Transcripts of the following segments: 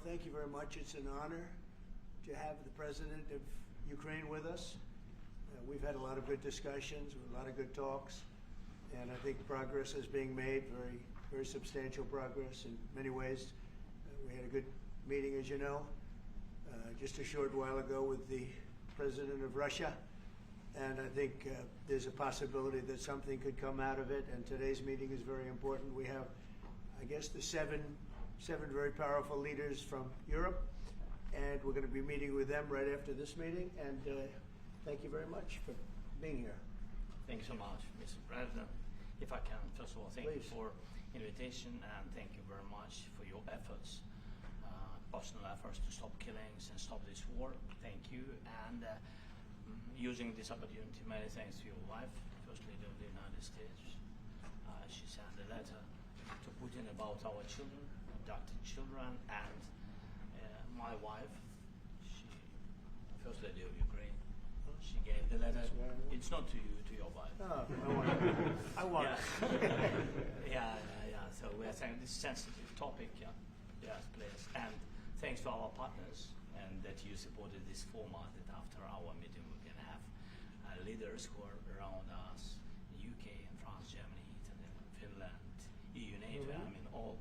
Well, thank you very much. It's an honor to have the President of Ukraine with us. We've had a lot of good discussions, a lot of good talks, and I think progress is being made, very substantial progress in many ways. We had a good meeting, as you know, just a short while ago with the President of Russia, and I think there's a possibility that something could come out of it, and today's meeting is very important. We have, I guess, the seven very powerful leaders from Europe, and we're going to be meeting with them right after this meeting, and thank you very much for being here. Thanks so much, Mr. President. If I can, first of all, thank you for invitation, and thank you very much for your efforts, personal efforts to stop killings and stop this war. Thank you, and using this opportunity, many thanks to your wife, First Lady of the United States. She sent a letter to Putin about our children, adopted children, and my wife, First Lady of Ukraine. She gave the letter. It's not to you, to your wife. Oh, I want it. Yeah. So we are saying this sensitive topic, yes, please. And thanks to our partners, and that you supported this format. That after our meeting, we can have leaders who are around us, UK and France, Germany, Italy, Finland, EU, NATO. I mean, all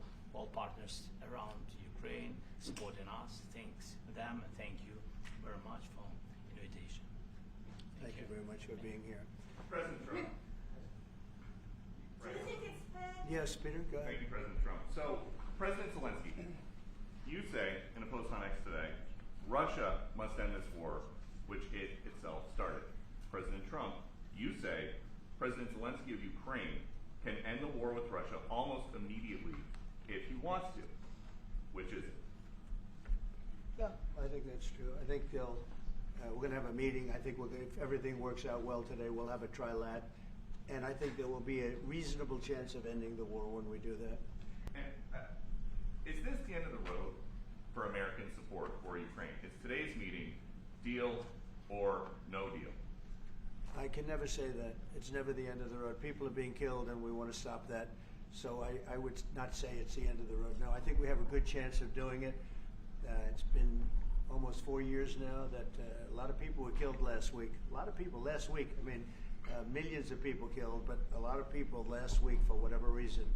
partners around Ukraine supporting us. Thanks them, and thank you very much for invitation. Thank you very much for being here. President Trump. Yes, Peter, go ahead. Thank you, President Trump. So, President Zelensky, you say in a post on X today, Russia must end this war, which it itself started. President Trump, you say President Zelensky of Ukraine can end the war with Russia almost immediately if he wants to. Which is it? Yeah, I think that's true. I think we're going to have a meeting. I think if everything works out well today, we'll have a trilat. And I think there will be a reasonable chance of ending the war when we do that. And is this the end of the road for American support for Ukraine? Is today's meeting deal or no deal? I can never say that. It's never the end of the road. People are being killed, and we want to stop that. So I would not say it's the end of the road. No, I think we have a good chance of doing it. It's been almost 4 years now that a lot of people were killed last week. A lot of people last week. I mean, millions of people killed, but a lot of people last week for whatever reason.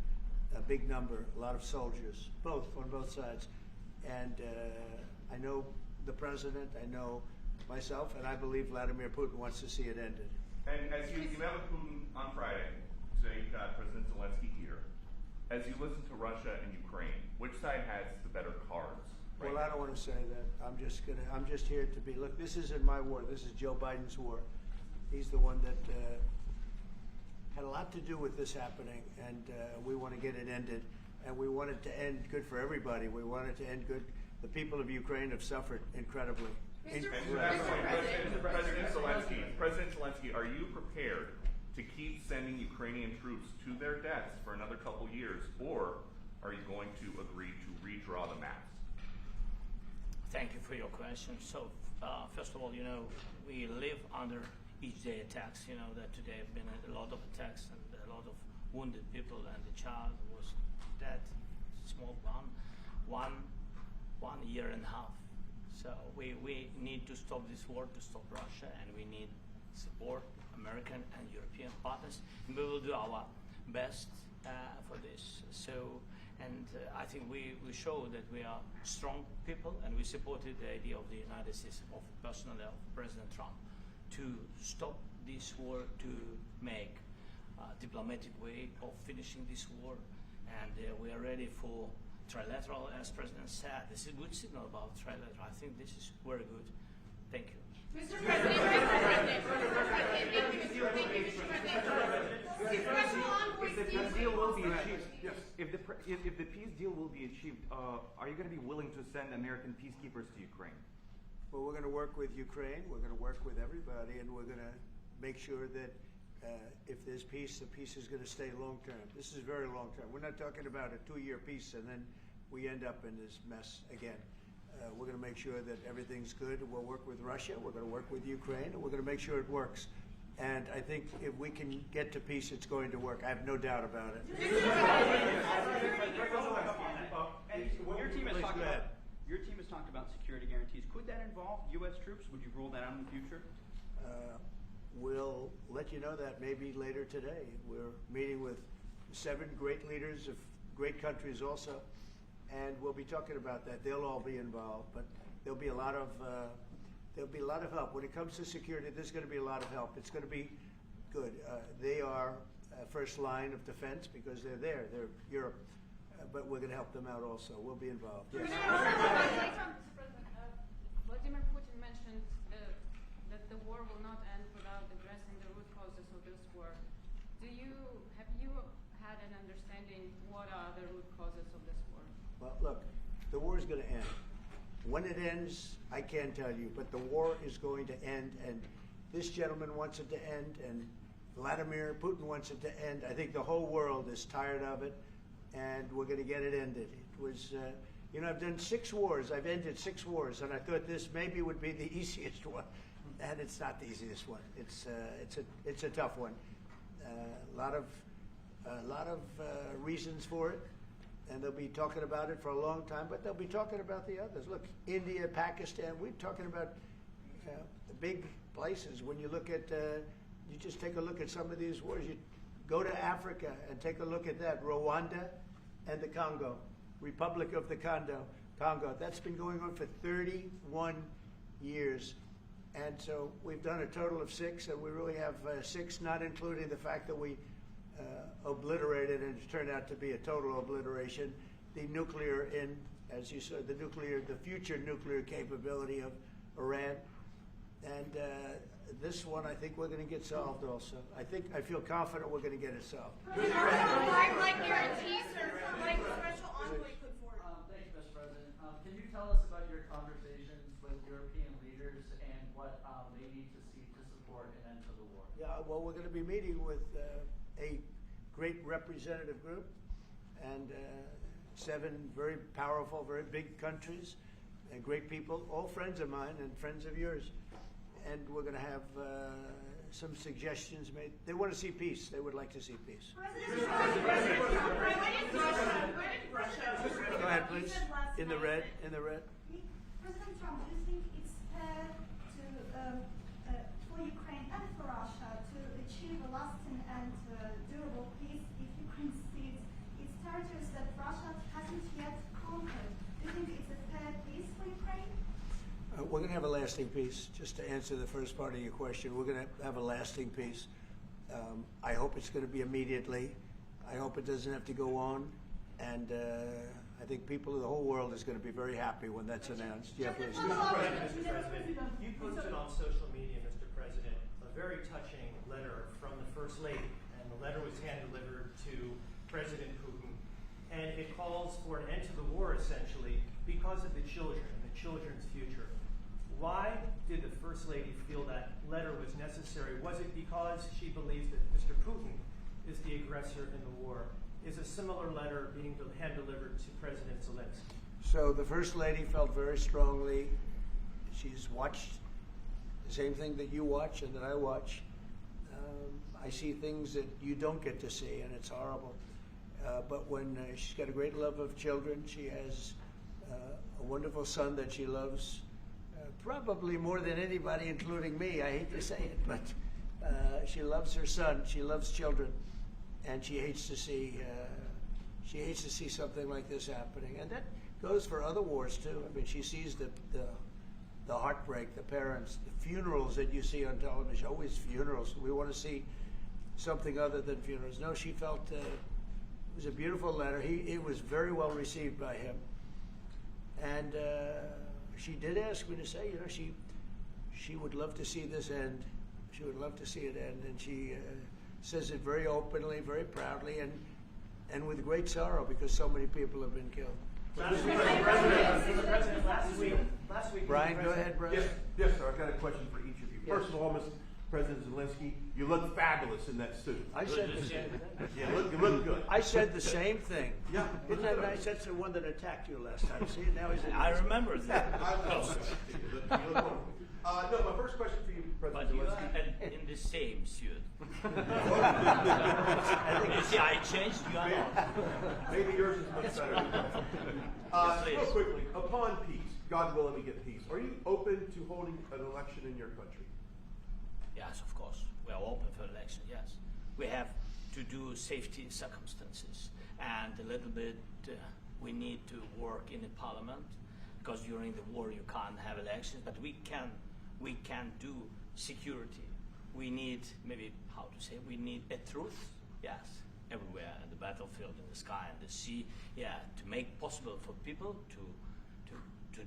A big number, a lot of soldiers, on both sides. And I know the president, I know myself, and I believe Vladimir Putin wants to see it ended. And as you met with Putin on Friday, today you've got President Zelensky here. As you listen to Russia and Ukraine, which side has the better cards? Right Well, I don't want to say that. I'm just here to be. Look, this isn't my war. This is Joe Biden's war. He's the one that had a lot to do with this happening, and we want to get it ended. And we want it to end good for everybody. We want it to end good. The people of Ukraine have suffered incredibly. President Zelensky, are you prepared to keep sending Ukrainian troops to their deaths for another couple years, or are you going to agree to redraw the maps? Thank you for your question. So, first of all, we live under each day attacks. You know that today have been a lot of attacks and a lot of wounded people, and the child was dead, small one year and a half. So we need to stop this war, to stop Russia, and we need support, American and European partners, and we will do our best for this. So, and I think we show that we are strong people, and we supported the idea of the United States, of personally of President Trump, to stop this war, to make a diplomatic way of finishing this war, and we are ready for trilateral, as President said. This is a good signal about trilateral. I think this is very good. Thank you. Mr. President, if the peace deal will be achieved, are you going to be willing to send American peacekeepers to Ukraine? Well, we're going to work with Ukraine. We're going to work with everybody, and we're going to make sure that if there's peace, the peace is going to stay long term. This is very long term. We're not talking about a 2-year peace and then we end up in this mess again. We're going to make sure that everything's good. We'll work with Russia. We're going to work with Ukraine, and we're going to make sure it works. And I think if we can get to peace, it's going to work. I have no doubt about it. Your team has talked about involve U.S. troops? Would you rule that out in the future? We'll let you know that maybe later today. We're meeting with 7 great leaders of great countries also, and we'll be talking about that. They'll all be involved, but there'll be a lot of help. When it comes to security, there's going to be a lot of help. It's going to be good. They are first line of defense because they're there. They're Europe, but we're going to help them out also. We'll be involved. Yes. Vladimir Putin mentioned that the war will not end without addressing the root causes of this war. Have you had an understanding what are the root causes of this war? Well, look, the war is going to end. When it ends, I can't tell you, but the war is going to end, and this gentleman wants it to end, and Vladimir Putin wants it to end. I think the whole world is tired of it, and we're going to get it ended. It was, I've done 6 wars. I've ended 6 wars, and I thought this maybe would be the easiest one, and it's not the easiest one. It's a tough one. A lot of reasons for it. And they'll be talking about it for a long time, but they'll be talking about the others. Look, India, Pakistan, we're talking about the big places. When you look at, you just take a look at some of these wars. You go to Africa and take a look at that. Rwanda and the Congo, Republic of the Congo. That's been going on for 31 years. And so we've done a total of 6, and we really have 6, not including the fact that we obliterated, and it turned out to be a total obliteration, the nuclear, as you said, the future nuclear capability of Iran. And this one, I think we're going to get solved also. I feel confident we're going to get it solved. Like guarantees or like the special envoy put forward. Thanks, Mr. President. Can you tell us about your conversations with European leaders and what they need to see to support an end to the war? Yeah, well, we're going to be meeting with a great representative group and 7 very powerful, very big countries and great people, all friends of mine and friends of yours. And we're going to have some suggestions made. They want to see peace. They would like to see peace. Go ahead, please. In the red. President Trump, do you think it's fair for Ukraine and for Russia to achieve a lasting and durable peace if Ukraine cedes its territories that Russia hasn't yet conquered? Do you think it's a fair peace for Ukraine? We're going to have a lasting peace. Just to answer the first part of your question, we're going to have a lasting peace. I hope it's going to be immediately. I hope it doesn't have to go on. And I think people of the whole world is going to be very happy when that's announced. Yeah, please. Mr. President, you posted on social media, Mr. President, a very touching letter from the First Lady, and the letter was hand-delivered to President Putin, and it calls for an end to the war, essentially, because of the children and the children's future. Why did the First Lady feel that letter was necessary? Was it because she believes that Mr. Putin is the aggressor in the war? Is a similar letter being hand-delivered to President Zelensky? So the First Lady felt very strongly. She's watched the same thing that you watch and that I watch. I see things that you don't get to see, and it's horrible. But when she's got a great love of children, she has a wonderful son that she loves, probably more than anybody, including me. I hate to say it, but she loves her son. She loves children, and she hates to see something like this happening. And that goes for other wars too. I mean, she sees the heartbreak, the parents, the funerals that you see on television. Always funerals. We want to see something other than funerals. No, she felt it was a beautiful letter. It was very well received by him, and she did ask me to say, she would love to see this end. She would love to see it end, and she says it very openly, very proudly, and with great sorrow because so many people have been killed. Mr. President, last week, Brian, go ahead, Brian. Yes, sir. I've got a question for each of you. Yes. First of all, Mr. President Zelensky, you look fabulous in that suit. I said the same thing. Yeah, you look good. I said the same thing. Yeah. Isn't that nice? That's the one that attacked you last time. See, now he's in. I remember that. You look wonderful. No, my first question for you, President But you Zelensky. are in the same suit. I think You see, I changed, you are not. Maybe yours is much better. Yes, please. Real quickly, upon peace, God willing, we get peace. Are you open to holding an election in your country? Yes, of course. We are open for election, yes. We have to do safety circumstances. And a little bit, we need to work in the parliament, because during the war you can't have elections, but we can do security. We need, maybe, how to say, we need a truth, yes, everywhere, in the battlefield, in the sky, in the sea, yeah, to make possible for people to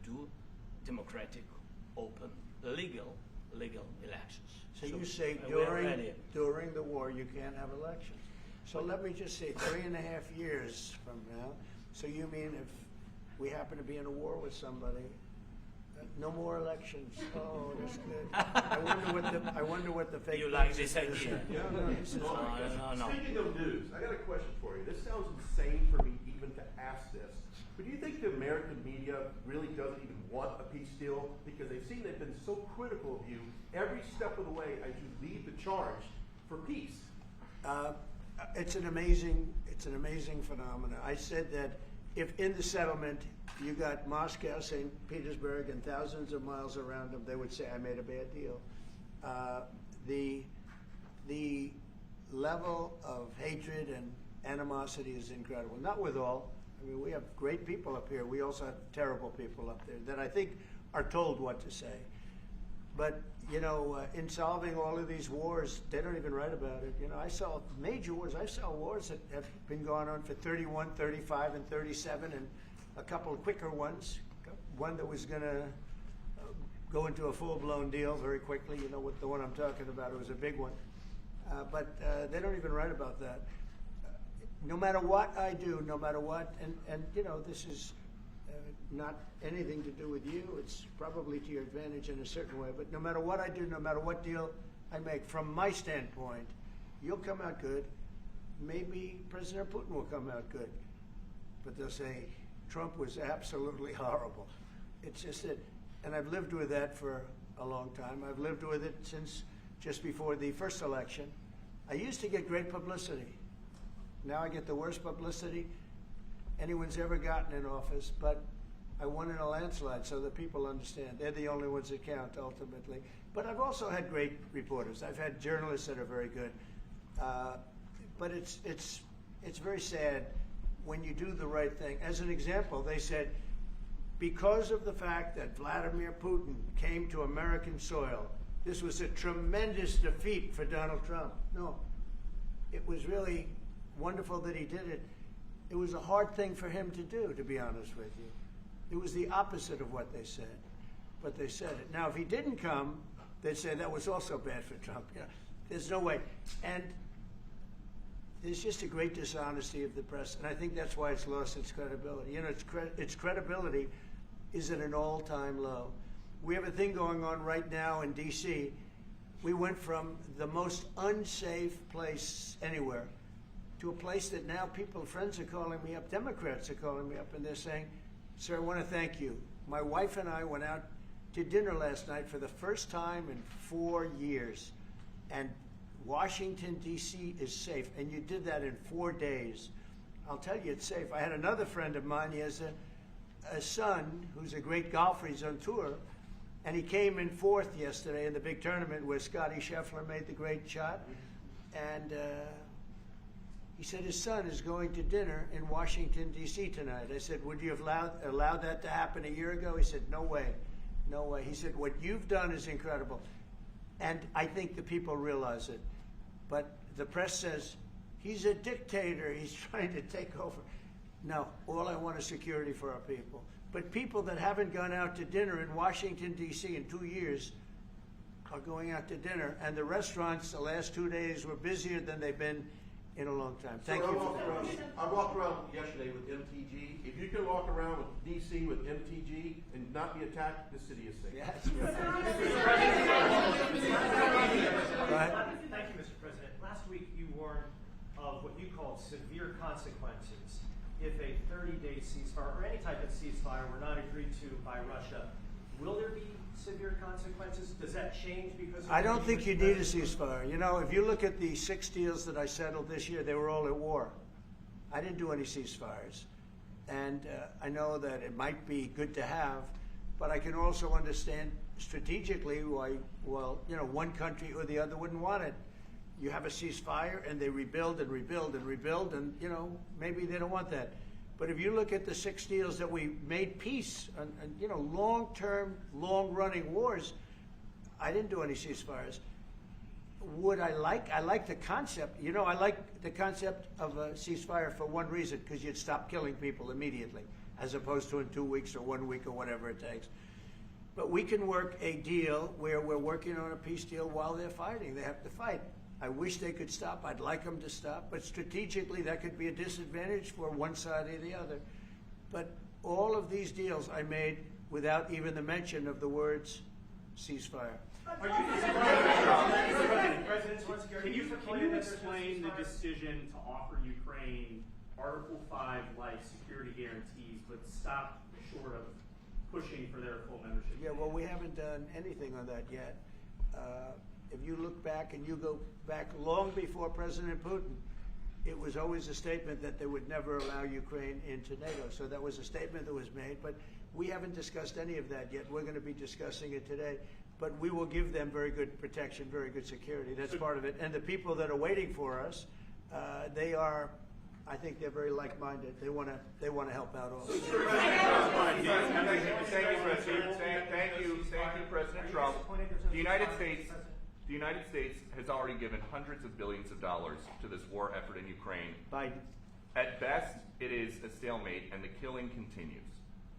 do democratic, open, legal elections. So you say we are ready. during the war you can't have elections. So let me just say 3.5 years from now, so you mean if we happen to be in a war with somebody, no more elections. Oh, that's good. I wonder what the fake You like news this is. idea? No, this is No. Speaking of news, I got a question for you. This sounds insane for me even to ask this. But do you think the American media really doesn't even want a peace deal? Because they've been so critical of you every step of the way as you lead the charge for peace. It's an amazing phenomenon. I said that if in the settlement you got Moscow, St. Petersburg, and thousands of miles around them, they would say, I made a bad deal. The level of hatred and animosity is incredible. Not with all. I mean, we have great people up here. We also have terrible people up there that I think are told what to say. But, you know, in solving all of these wars, they don't even write about it. You know, I saw major wars. I saw wars that have been going on for 31, 35, and 37, and a couple of quicker ones. One that was going to go into a full-blown deal very quickly. You know what the one I'm talking about. It was a big one. But they don't even write about that. No matter what I do, no matter what, and you know, this is not anything to do with you. It's probably to your advantage in a certain way. But no matter what I do, no matter what deal I make, from my standpoint, you'll come out good. Maybe President Putin will come out good. But they'll say, Trump was absolutely horrible. It's just that, and I've lived with that for a long time. I've lived with it since just before the first election. I used to get great publicity. Now I get the worst publicity anyone's ever gotten in office, but I won in a landslide, so that people understand. They're the only ones that count, ultimately. But I've also had great reporters. I've had journalists that are very good. But it's very sad when you do the right thing. As an example, they said, because of the fact that Vladimir Putin came to American soil, this was a tremendous defeat for Donald Trump. No, it was really wonderful that he did it. It was a hard thing for him to do, to be honest with you. It was the opposite of what they said, but they said it. Now, if he didn't come, they'd say that was also bad for Trump. You know, there's no way. And there's just a great dishonesty of the press, and I think that's why it's lost its credibility. You know, its credibility is at an all-time low. We have a thing going on right now in D.C. We went from the most unsafe place anywhere to a place that now friends are calling me up, Democrats are calling me up, and they're saying, sir, I want to thank you. My wife and I went out to dinner last night for the first time in 4 years, and Washington, D.C. is safe, and you did that in 4 days. I'll tell you, it's safe. I had another friend of mine. He has a son who's a great golfer. He's on tour, and he came in fourth yesterday in the big tournament where Scotty Scheffler made the great shot, and he said his son is going to dinner in Washington, D.C. tonight. I said, would you have allowed that to happen a year ago? He said, no way, no way. He said, what you've done is incredible. And I think the people realize it. But the press says, he's a dictator, he's trying to take over. No, all I want is security for our people. But people that haven't gone out to dinner in Washington, D.C. in 2 years are going out to dinner. And the restaurants the last 2 days were busier than they've been in a long time. Thank you. I walked around yesterday with MTG. If you can walk around with DC with MTG and not be attacked, the city is safe. Yes. Thank you, Mr. President. Last week you warned of what you called severe consequences if a 30-day ceasefire or any type of ceasefire were not agreed to by Russia. Will there be severe consequences? Does that change because of I don't think you need a ceasefire. You know, if you look at the 6 deals that I settled this year, they were all at war. I didn't do any ceasefires. And I know that it might be good to have, But I can also understand strategically why, well, one country or the other wouldn't want it. You have a ceasefire and they rebuild and rebuild and rebuild, and maybe they don't want that. But if you look at the 6 deals that we made peace and long-term, long-running wars, I didn't do any ceasefires. I like the concept. I like the concept of a ceasefire for one reason, because you'd stop killing people immediately, as opposed to in 2 weeks or 1 week or whatever it takes. But we can work a deal where we're working on a peace deal while they're fighting. They have to fight. I wish they could stop. I'd like them to stop. But strategically, that could be a disadvantage for one side or the other. But all of these deals I made without even the mention of the words ceasefire. Are you President Zelensky, can you explain the decision to offer Ukraine Article 5-like security guarantees, but stop short of pushing for their full membership? Yeah, well, we haven't done anything on that yet. If you look back and you go back long before President Putin, it was always a statement that they would never allow Ukraine into NATO. So that was a statement that was made, but we haven't discussed any of that yet. We're going to be discussing it today. But we will give them very good protection, very good security. That's part of it. And the people that are waiting for us, I think they're very like-minded. They want to help out also. Thank you, President Trump. The United States has already given hundreds of billions of dollars to this war effort in Ukraine. Biden. At best, it is a stalemate, and the killing continues.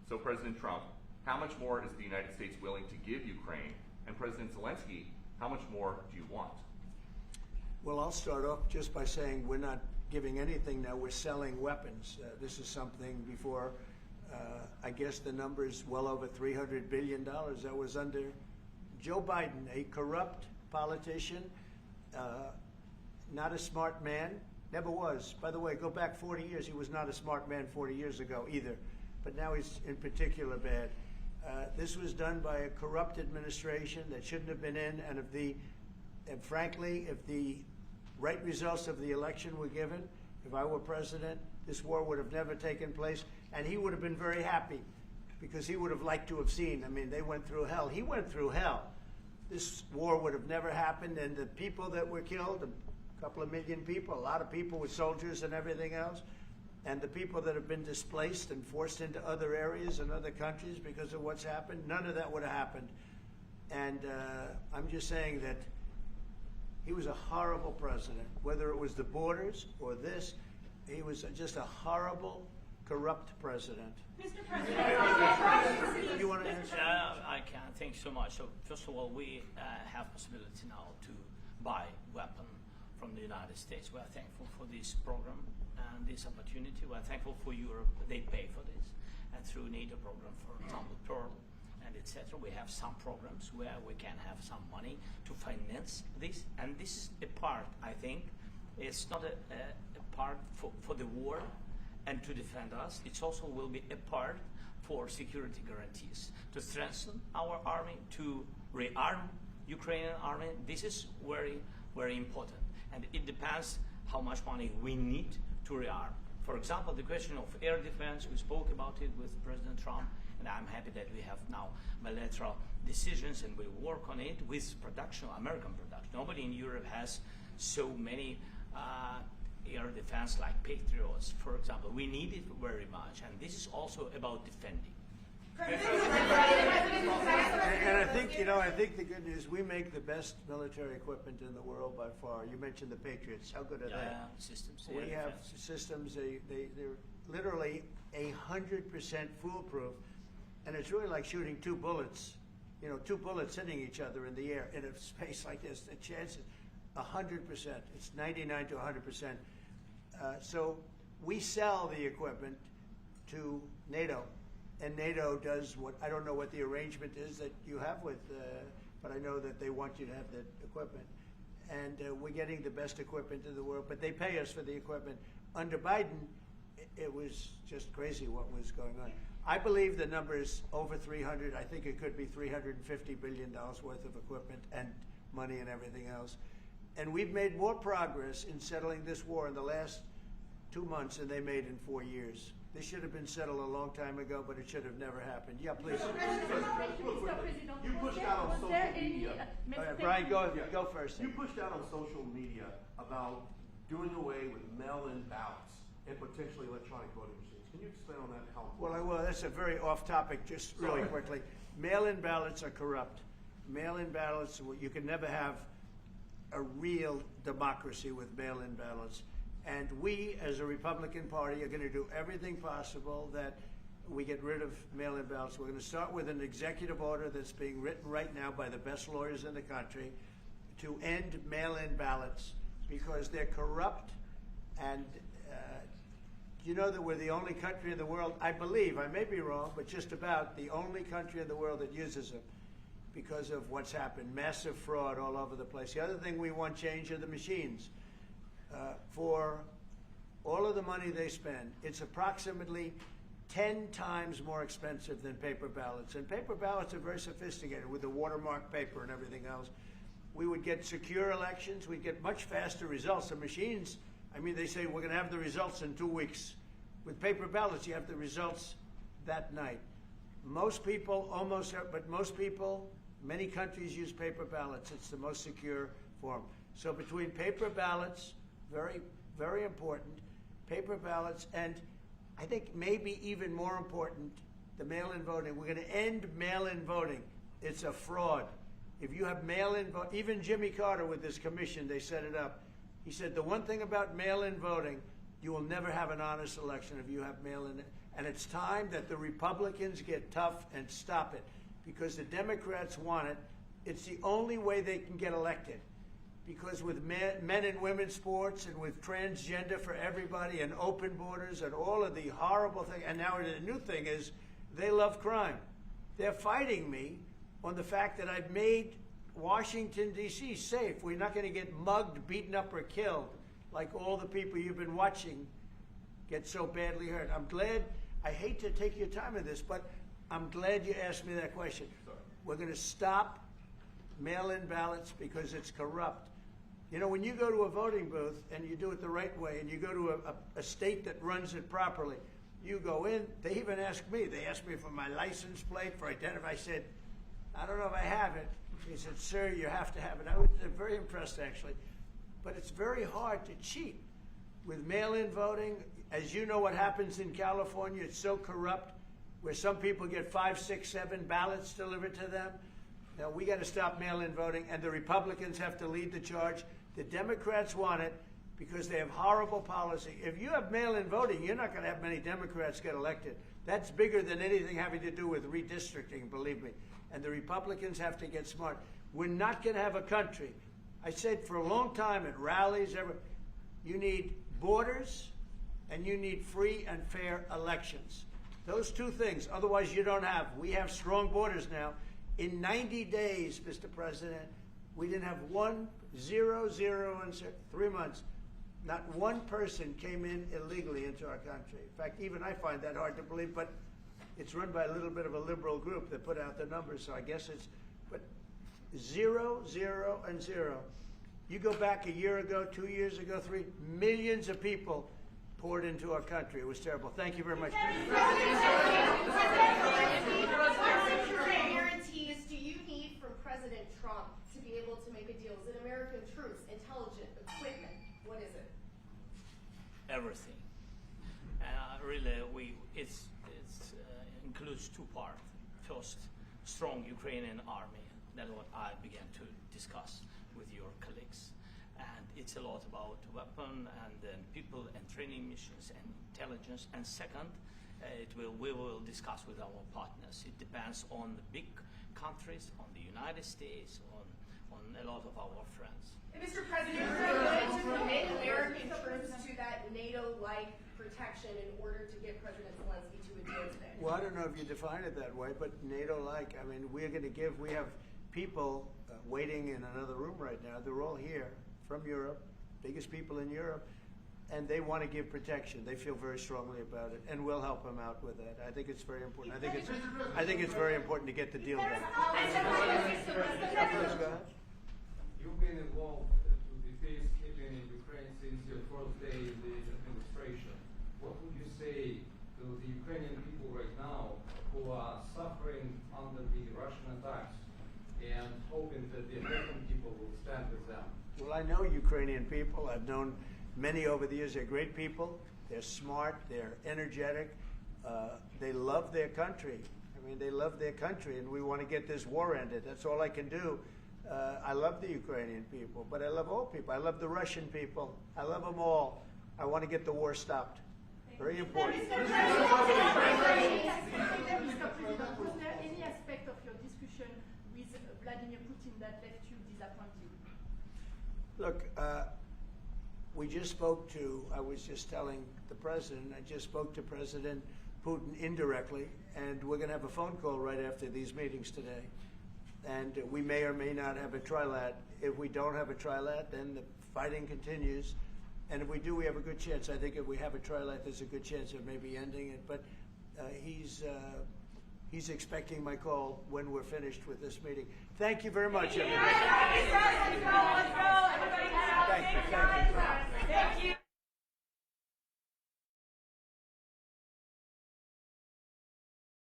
So, President Trump, how much more is the United States willing to give Ukraine? And President Zelensky, how much more do you want? Well, I'll start off just by saying we're not giving anything now. We're selling weapons. This is something before, I guess the number is well over $300 billion. That was under Joe Biden, a corrupt politician, not a smart man, never was. By the way, go back 40 years. He was not a smart man 40 years ago either. But now he's in particular bad. This was done by a corrupt administration that shouldn't have been in, and frankly, if the right results of the election were given, if I were president, this war would have never taken place, and he would have been very happy, because he would have liked to have seen. I mean, they went through hell. He went through hell. This war would have never happened, and the people that were killed, a couple of million people, a lot of people with soldiers and everything else, and the people that have been displaced and forced into other areas and other countries because of what's happened, none of that would have happened. And I'm just saying that he was a horrible president. Whether it was the borders or this, he was just a horrible, corrupt president. Mr. President, you want to answer? I can. Thank you so much. So first of all, we have possibility now to buy weapon from the United States. We are thankful for this program and this opportunity. We are thankful for Europe. They pay for this. And through NATO program, for example, Pearl and etc., we have some programs where we can have some money to finance this. And this is a part, I think, it's not a part for the war and to defend us. It also will be a part for security guarantees, to strengthen our army, to rearm Ukrainian army. This is very, very important. And it depends how much money we need to rearm. For example, the question of air defense, we spoke about it with President Trump, and I'm happy that we have now bilateral decisions and we work on it with production, American production. Nobody in Europe has so many air defense like Patriots, for example. We need it very much, and this is also about defending. And I think, I think the good news, we make the best military equipment in the world by far. You mentioned the Patriots. How good are they? Systems. We have systems, they're literally 100% foolproof. And it's really like shooting two bullets, two bullets hitting each other in the air in a space like this. The chance is 100%. It's 99 to 100%. So we sell the equipment to NATO. And NATO does what, I don't know what the arrangement is that you have with, but I know that they want you to have the equipment. And we're getting the best equipment in the world, but they pay us for the equipment. Under Biden, it was just crazy what was going on. I believe the number is over 300. I think it could be $350 billion worth of equipment and money and everything else. And we've made more progress in settling this war in the last 2 months than they made in 4 years. This should have been settled a long time ago, but it should have never happened. Yeah, please. You pushed out on social media. All right, Brian, go first. You pushed out on social media about doing away with mail-in ballots and potentially electronic voting machines. Can you expand on that? How Well, I will. That's a very off-topic, just really quickly. Mail-in ballots are corrupt. Mail-in ballots, you can never have a real democracy with mail-in ballots. And we, as a Republican Party, are going to do everything possible that we get rid of mail-in ballots. We're going to start with an executive order that's being written right now by the best lawyers in the country to end mail-in ballots because they're corrupt. And you know that we're the only country in the world, I believe, I may be wrong, but just about the only country in the world that uses them because of what's happened. Massive fraud all over the place. The other thing we want change are the machines. For all of the money they spend, it's approximately 10 times more expensive than paper ballots. And paper ballots are very sophisticated with the watermark paper and everything else. We would get secure elections. We'd get much faster results. The machines, I mean, they say we're going to have the results in 2 weeks. With paper ballots, you have the results that night. Most people, but most people, many countries use paper ballots. It's the most secure form. So between paper ballots, very, very important, paper ballots, and I think maybe even more important, the mail-in voting. We're going to end mail-in voting. It's a fraud. If you have mail-in vote, even Jimmy Carter with this commission, they set it up. He said the one thing about mail-in voting, you will never have an honest election if you have mail-in. And it's time that the Republicans get tough and stop it because the Democrats want it. It's the only way they can get elected. Because with men and women's sports and with transgender for everybody and open borders and all of the horrible things, and now the new thing is they love crime. They're fighting me on the fact that I've made Washington, D.C. safe. We're not going to get mugged, beaten up, or killed like all the people you've been watching get so badly hurt. I'm glad, I hate to take your time on this, but I'm glad you asked me that question. We're going to stop mail-in ballots because it's corrupt. You know, when you go to a voting booth and you do it the right way and you go to a state that runs it properly, you go in, they even ask me. They asked me for my license plate, for identity. I said, I don't know if I have it. He said, sir, you have to have it. I was very impressed, actually. But it's very hard to cheat with mail-in voting. As you know what happens in California, it's so corrupt, where some people get 5, 6, 7 ballots delivered to them. Now, we got to stop mail-in voting, and the Republicans have to lead the charge. The Democrats want it because they have horrible policy. If you have mail-in voting, you're not going to have many Democrats get elected. That's bigger than anything having to do with redistricting, believe me. And the Republicans have to get smart. We're not going to have a country. I said for a long time at rallies, you need borders and you need free and fair elections. Those two things, otherwise you don't have. We have strong borders now. In 90 days, Mr. President, we didn't have 0, 0, and 3 months. Not one person came in illegally into our country. In fact, even I find that hard to believe, but it's run by a little bit of a liberal group that put out the numbers, so I guess it's, but 0, 0, and 0. You go back a year ago, 2 years ago, 3 millions of people poured into our country. It was terrible. Thank you very much. Guarantees do you need from President Trump to be able to make a deal? Is it American troops, intelligence, equipment? What is it? Everything. Really, it includes 2 parts. First, strong Ukrainian army. That's what I began to discuss with your colleagues. And it's a lot about weapon and people and training missions and intelligence. And second, we will discuss with our partners. It depends on the big countries, on the United States, on a lot of our friends. And Mr. President, are you willing to commit American troops to that NATO-like protection in order to get President Zelensky to a deal today? Well, I don't know if you define it that way, but NATO-like, I mean, we have people waiting in another room right now. They're all here from Europe, biggest people in Europe, and they want to give protection. They feel very strongly about it, and we'll help them out with that. I think it's very important. I think it's very important to get the deal done. You've been involved with the peacekeeping in Ukraine since your first day in the administration. What would you say to people right now who are suffering under the Russian attacks and hoping that the American people will stand with them? Well, I know Ukrainian people. I've known many over the years. They're great people. They're smart. They're energetic. They love their country. I mean, they love their country, and we want to get this war ended. That's all I can do. I love the Ukrainian people, but I love all people. I love the Russian people. I love them all. I want to get the war stopped. Very important. Mr. President, was there any aspect of your discussion with Vladimir Putin that left you disappointed? Look, we just spoke to, I was just telling the president, I just spoke to President Putin indirectly, and we're going to have a phone call right after these meetings today. And we may or may not have a trilat. If we don't have a trilat, then the fighting continues. And if we do, we have a good chance. I think if we have a trilat, there's a good chance of maybe ending it. But he's expecting my call when we're finished with this meeting. Thank you very much, everybody. Let's go.